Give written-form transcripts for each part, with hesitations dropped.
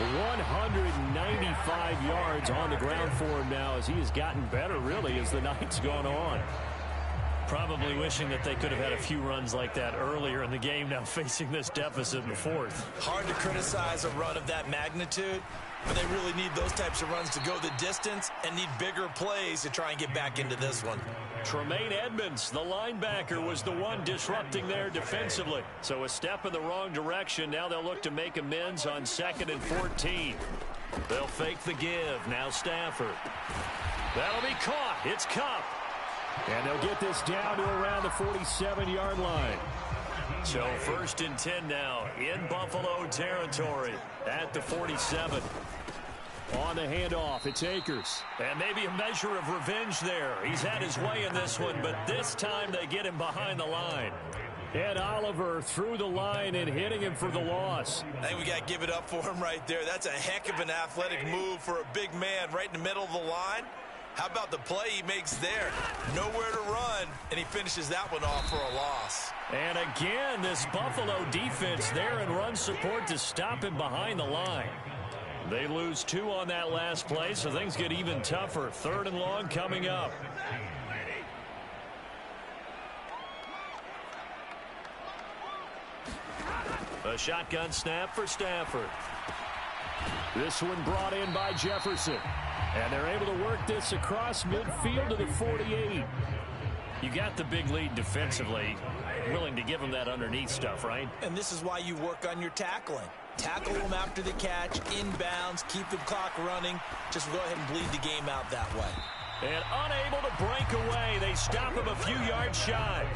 195 yards on the ground for him now as he has gotten better, really, as the night's gone on. Probably wishing that they could have had a few runs like that earlier in the game, now facing this deficit in the fourth. Hard to criticize a run of that magnitude, but they really need those types of runs to go the distance and need bigger plays to try and get back into this one. Tremaine Edmonds, the linebacker, was the one disrupting there defensively. So a step in the wrong direction. Now they'll look to make amends on 2nd and 14. They'll fake the give. Now Stafford. That'll be caught. It's Kupp. And they'll get this down to around the 47-yard line. So 1st and 10 now in Buffalo territory at the 47. On the handoff, it's Akers. And maybe a measure of revenge there. He's had his way in this one, but this time they get him behind the line. And Oliver through the line and hitting him for the loss. I think we got to give it up for him right there. That's a heck of an athletic move for a big man right in the middle of the line. How about the play he makes there? Nowhere to run, and he finishes that one off for a loss. And again, this Buffalo defense there in run support to stop him behind the line. They lose 2 on that last play, so things get even tougher. 3rd and long coming up. A shotgun snap for Stafford. This one brought in by Jefferson. And they're able to work this across midfield to the 48. You got the big lead defensively. Willing to give them that underneath stuff, right? And this is why you work on your tackling. Tackle them after the catch, inbounds, keep the clock running. Just go ahead and bleed the game out that way. And unable to break away. They stop him a few yards shy.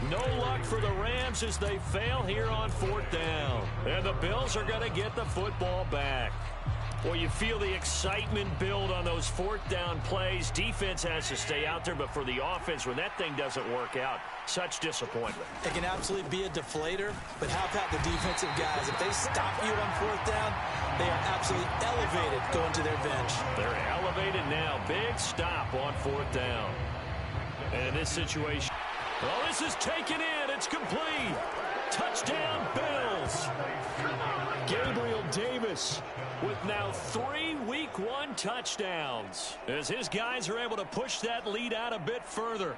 No luck for the Rams as they fail here on 4th down. And the Bills are going to get the football back. Well, you feel the excitement build on those 4th down plays. Defense has to stay out there, but for the offense, when that thing doesn't work out, such disappointment. It can absolutely be a deflator, but how about the defensive guys? If they stop you on 4th down, they are absolutely elevated going to their bench. They're elevated now. Big stop on 4th down. And in this situation, well, this is taken in. It's complete. Touchdown, Bills. Gabriel Davis with now 3 Week 1 touchdowns as his guys are able to push that lead out a bit further.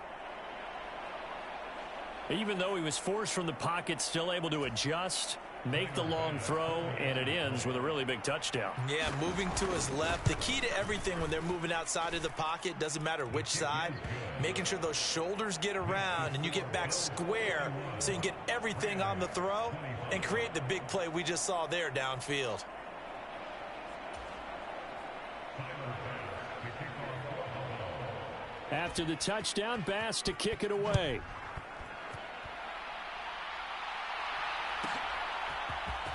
Even though he was forced from the pocket, still able to adjust, make the long throw, and it ends with a really big touchdown. Yeah, moving to his left. The key to everything when they're moving outside of the pocket, doesn't matter which side, making sure those shoulders get around and you get back square so you can get everything on the throw and create the big play we just saw there downfield. After the touchdown, Bass to kick it away.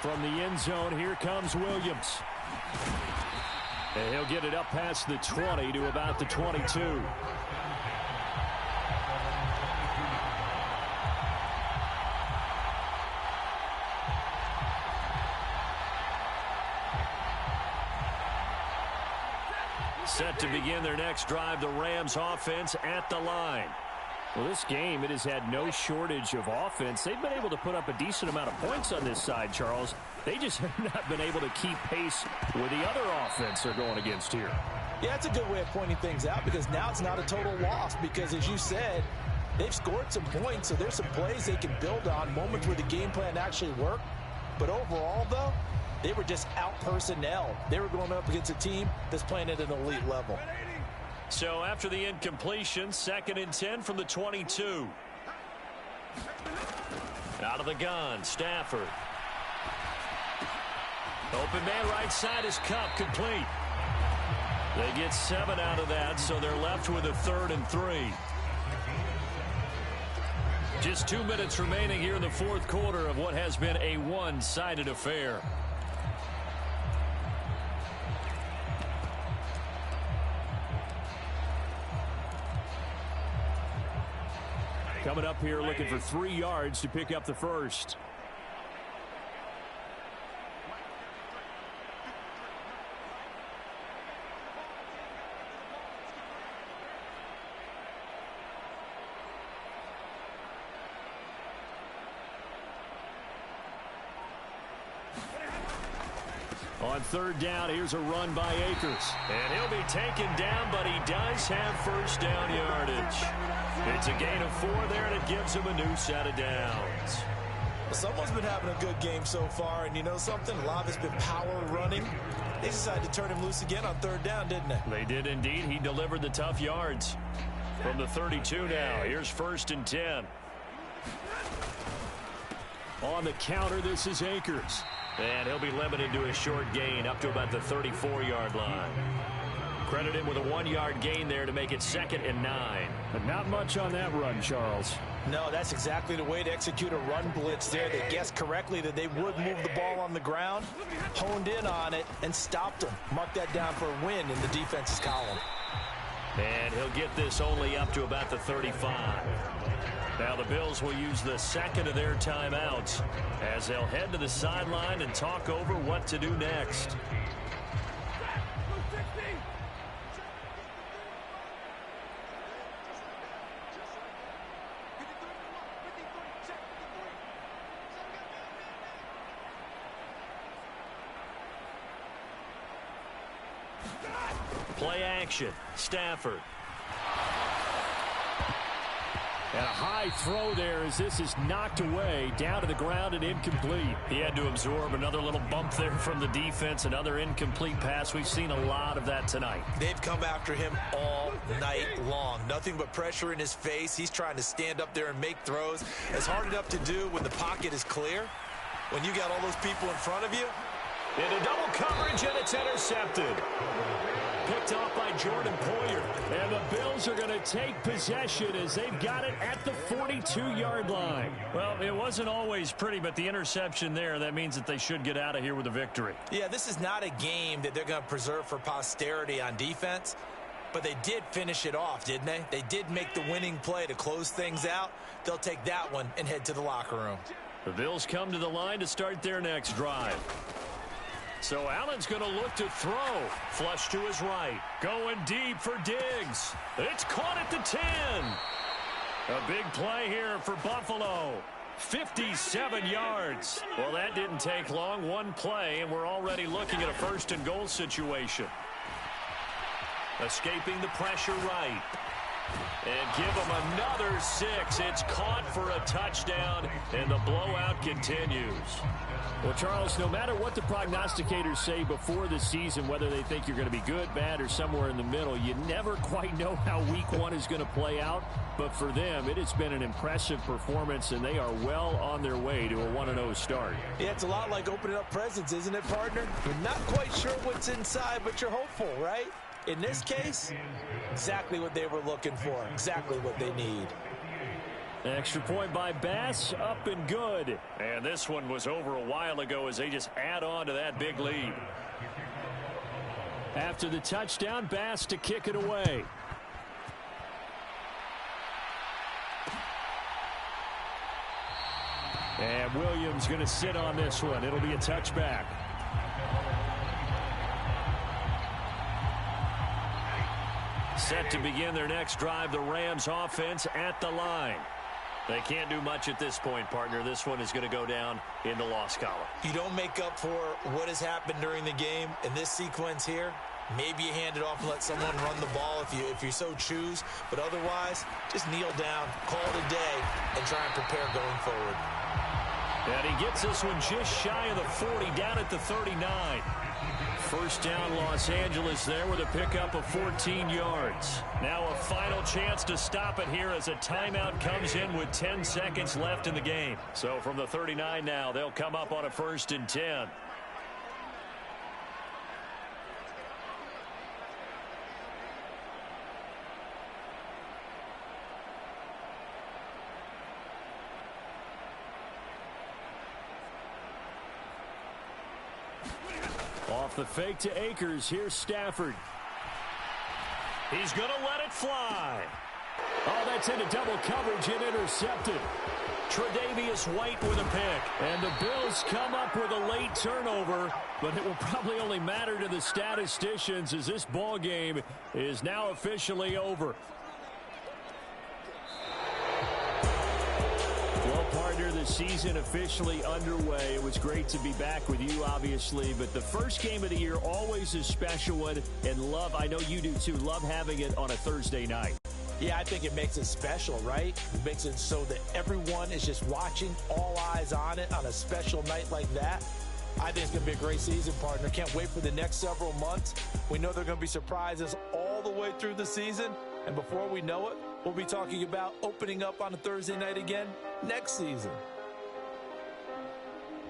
From the end zone, here comes Williams. And he'll get it up past the 20 to about the 22. Set to begin their next drive, the Rams offense at the line. Well, this game, it has had no shortage of offense. They've been able to put up a decent amount of points on this side, Charles. They just have not been able to keep pace with the other offense they're going against here. Yeah, it's a good way of pointing things out because now it's not a total loss because, as you said, they've scored some points, so there's some plays they can build on, moments where the game plan actually worked. But overall, though, they were just out-personnel. They were going up against a team that's playing at an elite level. So after the incompletion, 2nd and 10 from the 22. Out of the gun, Stafford. Open man right side is Kupp, complete. They get 7 out of that, so they're left with a 3rd and 3. Just 2 minutes remaining here in the 4th quarter of what has been a one-sided affair. Coming up here looking for 3 yards to pick up the first. On third down, here's a run by Akers. And he'll be taken down, but he does have first down yardage. It's a gain of 4 there, and it gives him a new set of downs. Well, someone's been having a good game so far, and you know something? A lot of it's been power running. They decided to turn him loose again on third down, didn't they? They did indeed. He delivered the tough yards. From the 32 now, here's first and 10. On the counter, this is Akers. And he'll be limited to a short gain up to about the 34-yard line. Credit him with a 1-yard gain there to make it 2nd and 9. But not much on that run, Charles. No, that's exactly the way to execute a run blitz there. They guessed correctly that they would move the ball on the ground, honed in on it, and stopped them. Mark that down for a win in the defense's column. And he'll get this only up to about the 35. Now the Bills will use the second of their timeouts as they'll head to the sideline and talk over what to do next. Play action. Stafford. And a high throw there as this is knocked away, down to the ground and incomplete. He had to absorb another little bump there from the defense, another incomplete pass. We've seen a lot of that tonight. They've come after him all night long. Nothing but pressure in his face. He's trying to stand up there and make throws. It's hard enough to do when the pocket is clear. When you got all those people in front of you. Into double coverage, and it's intercepted. Picked off by Jordan Poyer. And the Bills are going to take possession as they've got it at the 42-yard line. Well, it wasn't always pretty, but the interception there, that means that they should get out of here with a victory. Yeah, this is not a game that they're going to preserve for posterity on defense, but they did finish it off, didn't they? They did make the winning play to close things out. They'll take that one and head to the locker room. The Bills come to the line to start their next drive. So Allen's going to look to throw. Flush to his right. Going deep for Diggs. It's caught at the 10. A big play here for Buffalo. 57 yards. Well, that didn't take long. One play, and we're already looking at a first and goal situation. Escaping the pressure right. And give them another 6. It's caught for a touchdown, and the blowout continues. Well, Charles, no matter what the prognosticators say before the season, whether they think you're going to be good, bad, or somewhere in the middle, you never quite know how week 1 is going to play out. But for them, it has been an impressive performance, and they are well on their way to a 1-0 start. Yeah, it's a lot like opening up presents, isn't it, partner? You're not quite sure what's inside, but you're hopeful, right? In this case, exactly what they were looking for, exactly what they need. Extra point by Bass, up and good. And this one was over a while ago as they just add on to that big lead. After the touchdown, Bass to kick it away. And Williams going to sit on this one. It'll be a touchback. Set to begin their next drive, the Rams offense at the line. They can't do much at this point, partner. This one is going to go down in the loss column. You don't make up for what has happened during the game in this sequence here. Maybe you hand it off and let someone run the ball if you so choose. But otherwise, just kneel down, call it a day, and try and prepare going forward. And he gets this one just shy of the 40, down at the 39. First down, Los Angeles there with a pickup of 14 yards. Now a final chance to stop it here as a timeout comes in with 10 seconds left in the game. So from the 39 now, they'll come up on a 1st and 10. Off the fake to Akers. Here's Stafford. He's going to let it fly. Oh, that's into double coverage and intercepted. Tre'Davious White with a pick. And the Bills come up with a late turnover, but it will probably only matter to the statisticians as this ball game is now officially over. Well, partner, partner, the season officially underway. It was great to be back with you, obviously, but the first game of the year, always a special one, and love, I know you do too, love having it on a Thursday night. Yeah, I think it makes it special, right? It makes it so that everyone is just watching, all eyes on it on a special night like that. I think it's going to be a great season, partner. Can't wait for the next several months. We know there are going to be surprises all the way through the season, and before we know it, we'll be talking about opening up on a Thursday night again next season.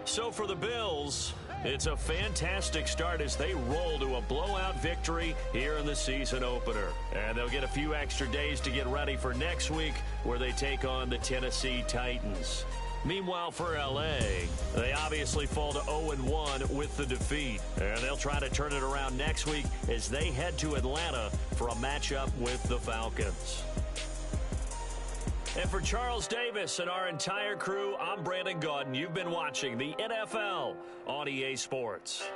So for the Bills, it's a fantastic start as they roll to a blowout victory here in the season opener. And they'll get a few extra days to get ready for next week where they take on the Tennessee Titans. Meanwhile, for L.A., they obviously fall to 0-1 with the defeat. And they'll try to turn it around next week as they head to Atlanta for a matchup with the Falcons. And for Charles Davis and our entire crew, I'm Brandon Gaudin. You've been watching the NFL on EA Sports.